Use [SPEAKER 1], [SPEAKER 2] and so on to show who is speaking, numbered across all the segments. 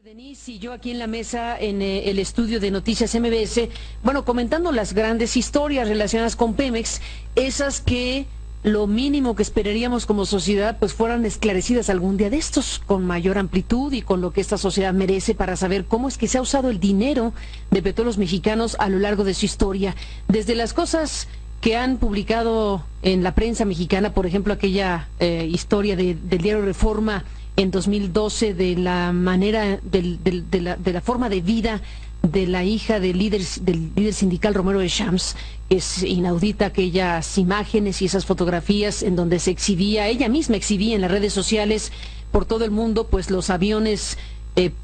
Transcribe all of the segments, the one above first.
[SPEAKER 1] Denise y yo aquí en la mesa, en el estudio de Noticias MBS, bueno, comentando las grandes historias relacionadas con Pemex, esas que lo mínimo que esperaríamos como sociedad pues fueran esclarecidas algún día de estos, con mayor amplitud y con lo que esta sociedad merece para saber cómo es que se ha usado el dinero de petróleos mexicanos a lo largo de su historia, desde las cosas que han publicado en la prensa mexicana, por ejemplo, aquella historia del diario Reforma en 2012 de la manera, de la forma de vida de la hija del líder sindical Romero de Champs. Es inaudita aquellas imágenes y esas fotografías en donde se exhibía, ella misma exhibía en las redes sociales por todo el mundo, pues los aviones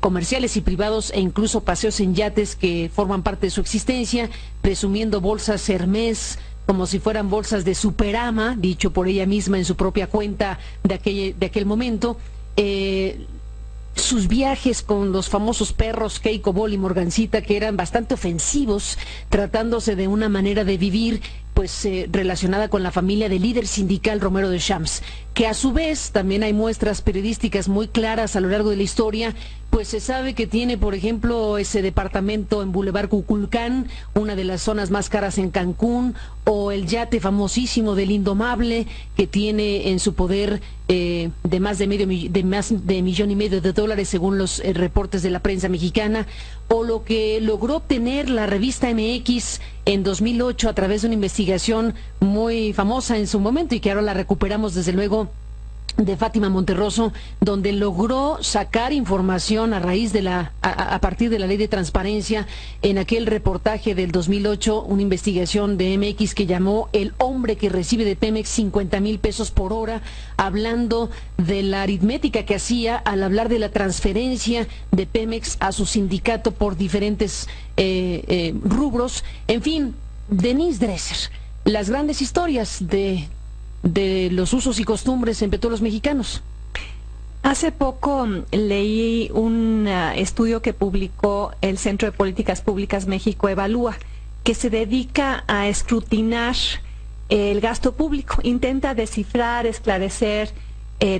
[SPEAKER 1] comerciales y privados e incluso paseos en yates que forman parte de su existencia, presumiendo bolsas Hermès como si fueran bolsas de Superama, dicho por ella misma en su propia cuenta de aquel momento. Sus viajes con los famosos perros Keiko, Bol y Morgancita, que eran bastante ofensivos, tratándose de una manera de vivir pues relacionada con la familia del líder sindical Romero de Champs, que a su vez también hay muestras periodísticas muy claras a lo largo de la historia, pues se sabe que tiene, por ejemplo, ese departamento en Boulevard Cuculcán, una de las zonas más caras en Cancún, o el yate famosísimo del Indomable, que tiene en su poder de más de millón y medio de dólares según los reportes de la prensa mexicana, o lo que logró obtener la revista MX en 2008 a través de una investigación muy famosa en su momento y que ahora la recuperamos desde luego, de Fátima Monterroso, donde logró sacar información a raíz de a partir de la ley de transparencia en aquel reportaje del 2008, una investigación de MX que llamó El hombre que recibe de Pemex 50,000 pesos por hora, hablando de la aritmética que hacía al hablar de la transferencia de Pemex a su sindicato por diferentes rubros. En fin, Denise Dresser, las grandes historias de los usos y costumbres en petróleos mexicanos.
[SPEAKER 2] Hace poco leí un estudio que publicó el Centro de Políticas Públicas México Evalúa, que se dedica a escrutinar el gasto público, intenta descifrar, esclarecer,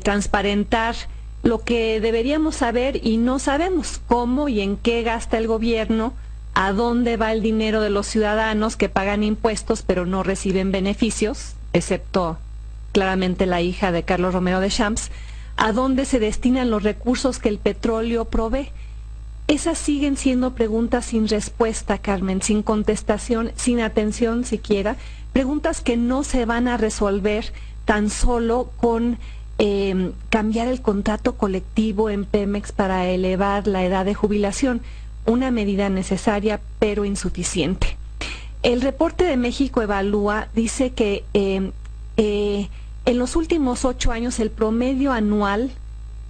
[SPEAKER 2] transparentar lo que deberíamos saber y no sabemos: cómo y en qué gasta el gobierno, a dónde va el dinero de los ciudadanos que pagan impuestos pero no reciben beneficios, excepto claramente la hija de Carlos Romero de Champs, a dónde se destinan los recursos que el petróleo provee. Esas siguen siendo preguntas sin respuesta, Carmen, sin contestación, sin atención siquiera, preguntas que no se van a resolver tan solo con cambiar el contrato colectivo en Pemex para elevar la edad de jubilación, una medida necesaria pero insuficiente. El reporte de México Evalúa dice que en los últimos 8 años el promedio anual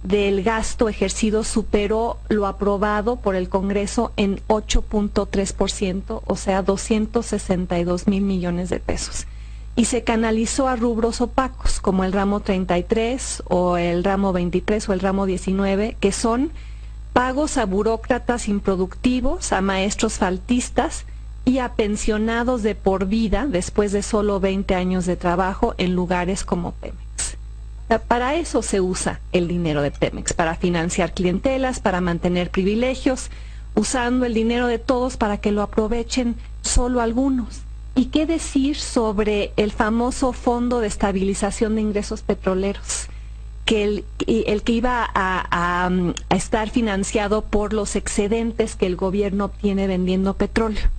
[SPEAKER 2] del gasto ejercido superó lo aprobado por el Congreso en 8.3%, o sea, 262,000 millones de pesos. Y se canalizó a rubros opacos, como el ramo 33, o el ramo 23, o el ramo 19, que son pagos a burócratas improductivos, a maestros faltistas y a pensionados de por vida después de solo 20 años de trabajo en lugares como Pemex. Para eso se usa el dinero de Pemex, para financiar clientelas, para mantener privilegios, usando el dinero de todos para que lo aprovechen solo algunos. ¿Y qué decir sobre el famoso Fondo de Estabilización de Ingresos Petroleros? Que el que iba a estar financiado por los excedentes que el gobierno obtiene vendiendo petróleo.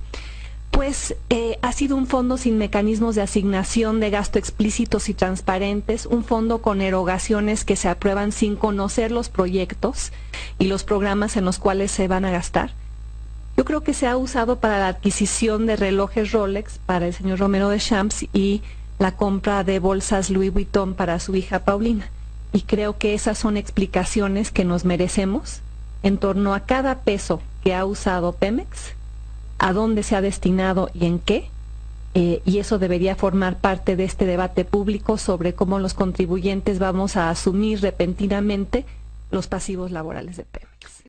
[SPEAKER 2] Pues ha sido un fondo sin mecanismos de asignación de gasto explícitos y transparentes, un fondo con erogaciones que se aprueban sin conocer los proyectos y los programas en los cuales se van a gastar. Yo creo que se ha usado para la adquisición de relojes Rolex para el señor Romero de Champs y la compra de bolsas Louis Vuitton para su hija Paulina. Y creo que esas son explicaciones que nos merecemos en torno a cada peso que ha usado Pemex, a dónde se ha destinado y en qué, y eso debería formar parte de este debate público sobre cómo los contribuyentes vamos a asumir repentinamente los pasivos laborales de Pemex.